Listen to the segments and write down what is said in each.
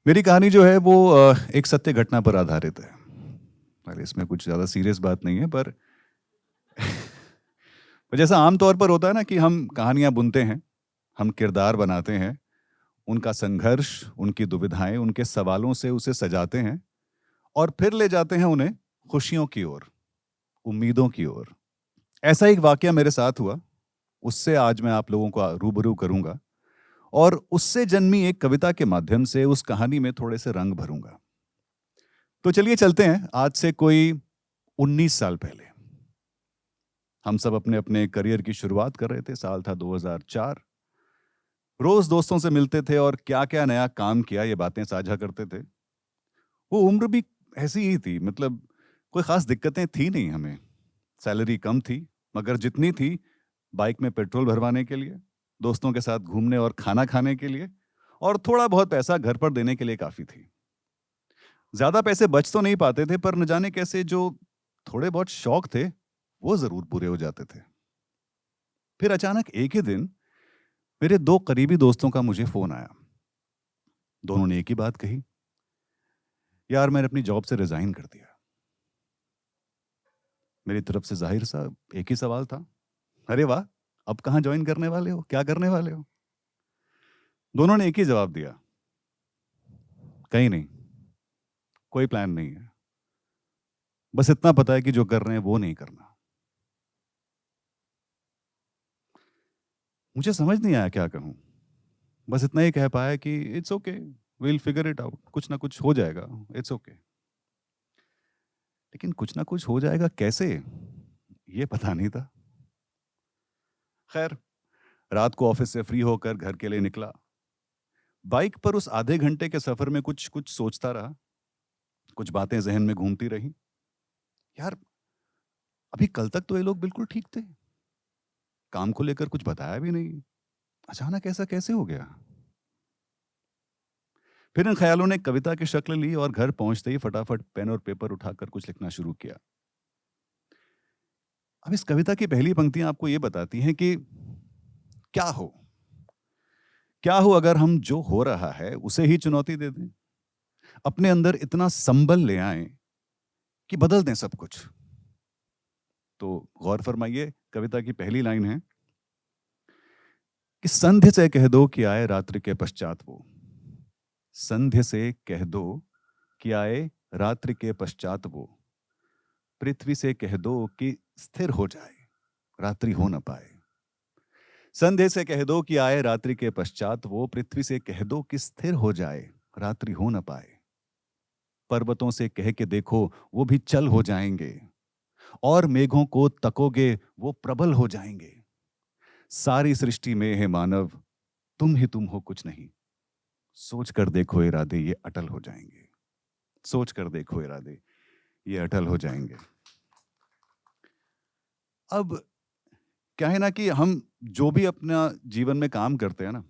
मेरी कहानी जो है वो एक सत्य घटना पर आधारित है। अरे इसमें कुछ ज़्यादा सीरियस बात नहीं है पर जैसा आम तौर पर होता है ना कि हम कहानियाँ बुनते हैं, हम किरदार बनाते हैं, उनका संघर्ष, उनकी दुविधाएँ, उनके सवालों से उसे सजाते हैं और फिर ले जाते हैं उन्हें खुशियों की ओर, उम्मीदों की ओर। ऐसा एक वाक़या मेरे साथ हुआ, उससे आज मैं आप लोगों को रूबरू करूँगा और उससे जन्मी एक कविता के माध्यम से उस कहानी में थोड़े से रंग भरूँगा। तो चलिए चलते हैं आज से कोई 19 साल पहले। हम सब अपने-अपने करियर की शुरुआत कर रहे थे, साल था 2004। रोज़ दोस्तों से मिलते थे और क्या-क्या नया काम किया ये बातें साझा करते थे। वो उम्र भी ऐसी ही थी मतलब कोई ख़ास दिक्कतें थी नहीं हमें। सैलरी कम थी, मगर जितनी थी बाइक में पेट्रोल भरवाने के लिए, दोस्तों के साथ घूमने और खाना खाने के लिए और थोड़ा बहुत पैसा घर पर देने के लिए काफ़ी थी। ज़्यादा पैसे बच तो नहीं पाते थे पर न जाने कैसे जो थोड़े बहुत शौक थे, वो ज़रूर पूरे हो जाते थे। फिर अचानक एक ही दिन मेरे 2 करीबी दोस्तों का मुझे फ़ोन आया। दोनों ने एक ही बात कही, "यार मैंने अपनी जॉब से रिज़ाइन कर दिया।" मेरी तरफ से ज़ाहिर-सा एक ही सवाल था, "अरे वाह! अब कहाँ जॉइन करने वाले हो? क्या करने वाले हो?" दोनों ने एक ही जवाब दिया, "कहीं नहीं, कोई प्लान नहीं है। बस इतना पता है कि जो कर रहे हैं वो नहीं करना।" मुझे समझ नहीं आया क्या कहूँ? बस इतना ही कह पाया कि it's okay, we will figure it out, कुछ ना कुछ हो जाएगा, इट्स ओके। लेकिन कुछ ना कुछ हो जाएगा कैसे? ये पता नहीं था। खैर, रात को ऑफिस से फ्री होकर घर के लिए निकला। बाइक पर उस आधे घंटे के सफर में कुछ कुछ सोचता रहा, कुछ बातें जहन में घूमती रहीं। यार, अभी कल तक तो ये लोग बिल्कुल ठीक थे, काम को लेकर कुछ बताया भी नहीं, अचानक ऐसा कैसे हो गया? फिर इन ख्यालों ने कविता की शक्ल ली और घर पहुंचते ही फटाफट पेन और पेपर उठाकर कुछ लिखना शुरू किया। अब इस कविता की पहली पंक्तियां आपको ये बताती हैं कि क्या हो, क्या हो अगर हम जो हो रहा है उसे ही चुनौती दे दें, अपने अंदर इतना संबल ले आएं कि बदल दें सब कुछ। तो गौर फरमाइए, कविता की पहली लाइन है कि संध्या से कह दो कि आए रात्रि के पश्चात वो। संध्या से कह दो कि आए रात्रि के पश्चात वो, पृथ्वी से कह दो कि स्थिर हो जाए, रात्रि हो न पाए। संध्या से कह दो कि आए रात्रि के पश्चात वो, पृथ्वी से कह दो कि स्थिर हो जाए, रात्रि हो न पाए। पर्वतों से कह के देखो वो भी चल हो जाएंगे, और मेघों को तकोगे वो प्रबल हो जाएंगे। सारी सृष्टि में है मानव, तुम ही तुम हो कुछ नहीं। सोच कर देखो इरादे ये अटल हो जाएंगे। सोच कर देखो इरादे ये अटल हो जाएंगे। अब क्या है ना कि हम जो भी अपना जीवन में काम करते हैं ना,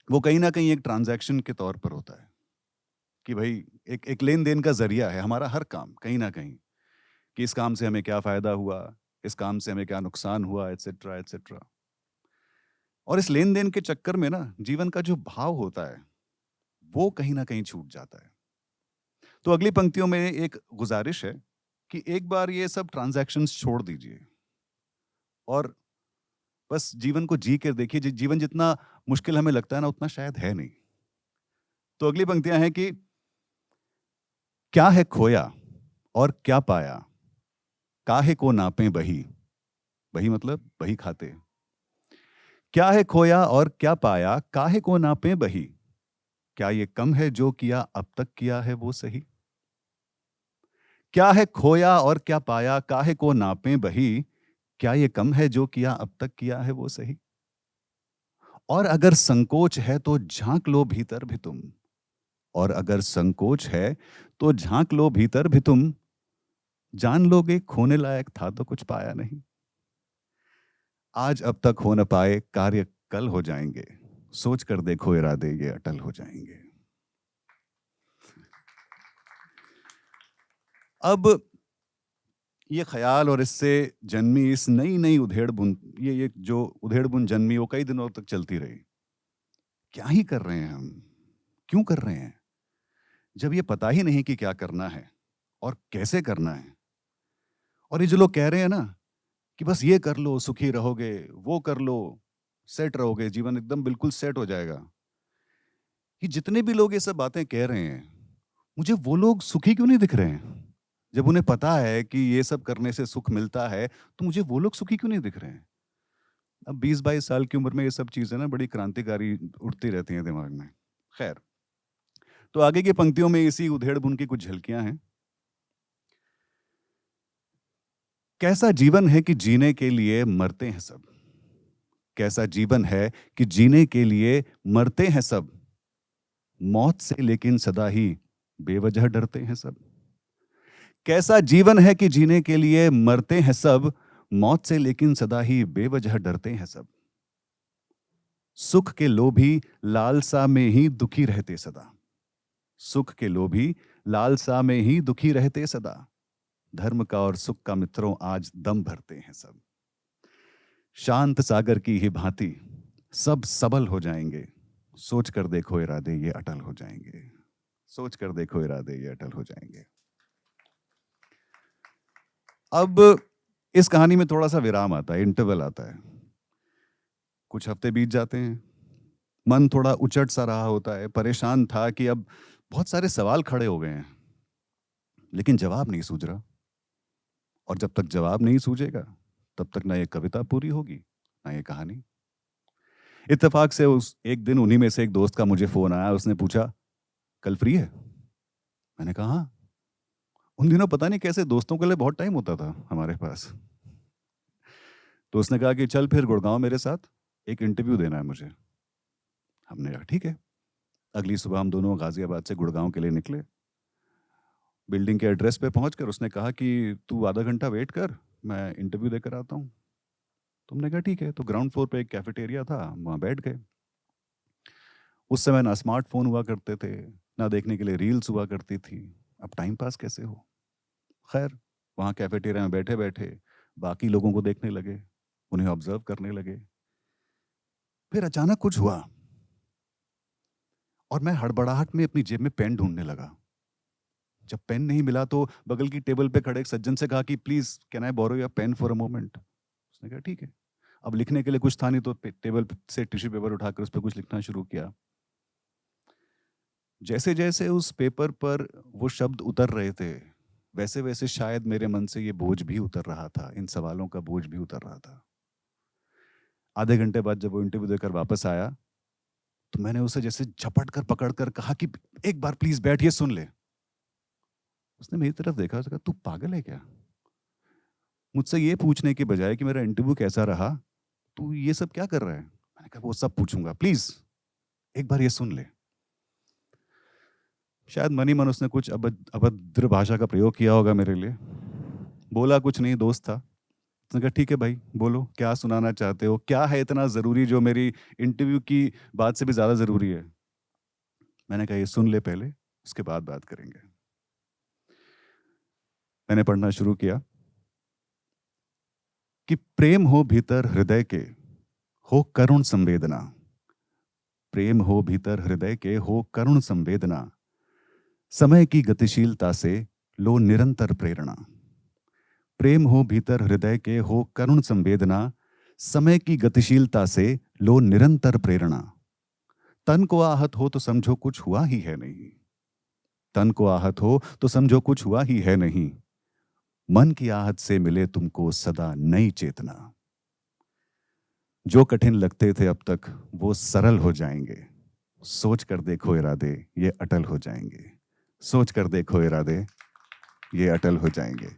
वो कहीं ना कहीं एक ट्रांजैक्शन के तौर पर होता है कि भाई एक एक लेन देन का जरिया है हमारा हर काम, कहीं ना कहीं कि इस काम से हमें क्या फायदा हुआ, इस काम से हमें क्या नुकसान हुआ, एटसेट्रा एटसेट्रा। और इस लेन देन के चक्कर में ना जीवन का जो भाव होता है वो कहीं ना कहीं छूट जाता है। तो अगली पंक्तियों में एक गुजारिश है कि एक बार ये सब ट्रांजैक्शंस छोड़ दीजिए और बस जीवन को जी कर देखिए। जीवन जितना मुश्किल हमें लगता है ना उतना शायद है नहीं। तो अगली पंक्तियां हैं कि क्या है खोया और क्या पाया, काहे को नापे बही। बही मतलब बही खाते। क्या है खोया और क्या पाया, काहे को नापे बही। क्या ये कम है जो किया अब तक किया है वो सही। क्या है खोया और क्या पाया, काहे को नापे बही। क्या ये कम है जो किया अब तक किया है वो सही। और अगर संकोच है तो झांक लो भीतर भी तुम। और अगर संकोच है तो झांक लो भीतर भी तुम। जान लोगे खोने लायक था तो कुछ पाया नहीं। आज अब तक हो न पाए कार्य कल हो जाएंगे। सोच कर देखो इरादे ये अटल हो जाएंगे। अब ये ख्याल और इससे जन्मी इस नई नई उधेड़ बुन, ये जो उधेड़ बुन जन्मी वो कई दिनों तक चलती रही। क्या ही कर रहे हैं हम, क्यों कर रहे हैं, जब ये पता ही नहीं कि क्या करना है और कैसे करना है, और ये जो लोग कह रहे हैं ना कि बस ये कर लो सुखी रहोगे, वो कर लो सेट रहोगे, जीवन एकदम बिल्कुल सेट हो जाएगा, ये जितने भी लोग ये सब बातें कह रहे हैं, मुझे वो लोग सुखी क्यों नहीं दिख रहे हैं? जब उन्हें पता है कि ये सब करने से सुख मिलता है, तो मुझे वो लोग सुखी क्यों नहीं दिख रहे हैं? अब 20-22 साल की उम्र में ये सब चीज़ें ना बड़ी क्रांतिकारी उठती रहती हैं दिमाग में। खैर, तो आगे की पंक्तियों में इसी उधेड़-बुन की कुछ झलकियाँ हैं। कैसा जीवन है कि जीने के लिए मरते हैं सब। कैसा जीवन है कि जीने के लिए मरते हैं सब। मौत से लेकिन सदा ही बेवजह डरते हैं सब। कैसा जीवन है कि जीने के लिए मरते हैं सब, मौत से लेकिन सदा ही बेवजह डरते हैं सब। सुख के लोभी लालसा में ही दुखी रहते सदा। सुख के लोभी लालसा में ही दुखी रहते सदा। धर्म का और सुख का मित्रों आज दम भरते हैं सब। शांत सागर की ही भांति सब सबल हो जाएंगे। सोच कर देखो इरादे ये अटल हो जाएंगे। सोच कर देखो इरादे ये अटल हो जाएंगे। अब इस कहानी में थोड़ा सा विराम आता है, इंटरवल आता है। कुछ हफ्ते बीत जाते हैं, मन थोड़ा उचट सा रहा होता है, परेशान था कि अब बहुत सारे सवाल खड़े हो गए हैं, लेकिन जवाब नहीं सूझ रहा। और जब तक जवाब नहीं सूझेगा तब तक ना ये कविता पूरी होगी ना ये कहानी। इत्तेफाक से उस एक दिन उन्हीं में से एक दोस्त का मुझे फोन आया। उसने पूछा, कल फ्री है? मैंने कहा हाँ। उन दिनों पता नहीं कैसे दोस्तों के लिए बहुत टाइम होता था हमारे पास। तो उसने कहा कि चल फिर गुड़गांव मेरे साथ, एक इंटरव्यू देना है मुझे। हमने कहा ठीक है। अगली सुबह हम दोनों गाजियाबाद से गुड़गांव के लिए निकले। बिल्डिंग के एड्रेस पे पहुंचकर उसने कहा कि तू आधा घंटा वेट कर, मैं इंटरव्यू देकर आता हूँ। तुमने कहा ठीक है। तो ग्राउंड फ्लोर पे एक कैफेटेरिया था, वहाँ बैठ गए। उस समय ना स्मार्टफोन हुआ करते थे, ना देखने के लिए रील्स हुआ करती थी। अब टाइम पास कैसे हो? खैर, वहाँ कैफेटेरिया में बैठे बैठे बाकी लोगों को देखने लगे, उन्हें ऑब्जर्व करने लगे। फिर अचानक कुछ हुआ और मैं हड़बड़ाहट में अपनी जेब में पेन ढूंढने लगा। जब पेन नहीं मिला तो बगल की टेबल पे खड़े एक सज्जन से कहा कि please can I borrow your pen for a moment. उसने कहा ठीक है। अब लिखने के लिए कुछ था नहीं तो टेबल से टिश्यू पेपर उठाकर उस पर कुछ लिखना शुरू किया। जैसे जैसे उस पेपर पर वो शब्द उतर रहे थे, वैसे वैसे शायद मेरे मन से ये बोझ भी उतर रहा था, इन सवालों का बोझ भी उतर रहा था। आधे घंटे बाद जब वो इंटरव्यू देकर वापस आया तो मैंने उसे जैसे झपट कर पकड़ कर कहा कि एक बार प्लीज बैठ, ये सुन ले। उसने मेरी तरफ देखा, उसने कहा तू पागल है क्या? मुझसे ये पूछने के बजाय कि मेरा इंटरव्यू कैसा रहा, तू ये सब क्या कर रहा है? मैंने कहा वो सब पूछूंगा, प्लीज एक बार ये सुन ले। शायद मन ही मन उसने कुछ अभद्र भाषा का प्रयोग किया होगा मेरे लिए। बोला कुछ नहीं, दोस्त था। उसने कहा ठीक है भाई, बोलो क्या सुनाना चाहते हो, क्या है इतना जरूरी जो मेरी इंटरव्यू की बात से भी ज्यादा जरूरी है? मैंने कहा ये सुन ले पहले, उसके बाद बात करेंगे। मैंने पढ़ना शुरू किया कि प्रेम हो भीतर हृदय के, हो करुण संवेदना। प्रेम हो भीतर हृदय के, हो करुण संवेदना। समय की गतिशीलता से लो निरंतर प्रेरणा। प्रेम हो भीतर हृदय के, हो करुण संवेदना। समय की गतिशीलता से लो निरंतर प्रेरणा। तन को आहत हो तो समझो कुछ हुआ ही है नहीं। तन को आहत हो तो समझो कुछ हुआ ही है नहीं। मन की आहत से मिले तुमको सदा नई चेतना। जो कठिन लगते थे अब तक वो सरल हो जाएंगे। सोच कर देखो इरादे ये अटल हो जाएंगे। सोच कर देखो इरादे ये अटल हो जाएंगे।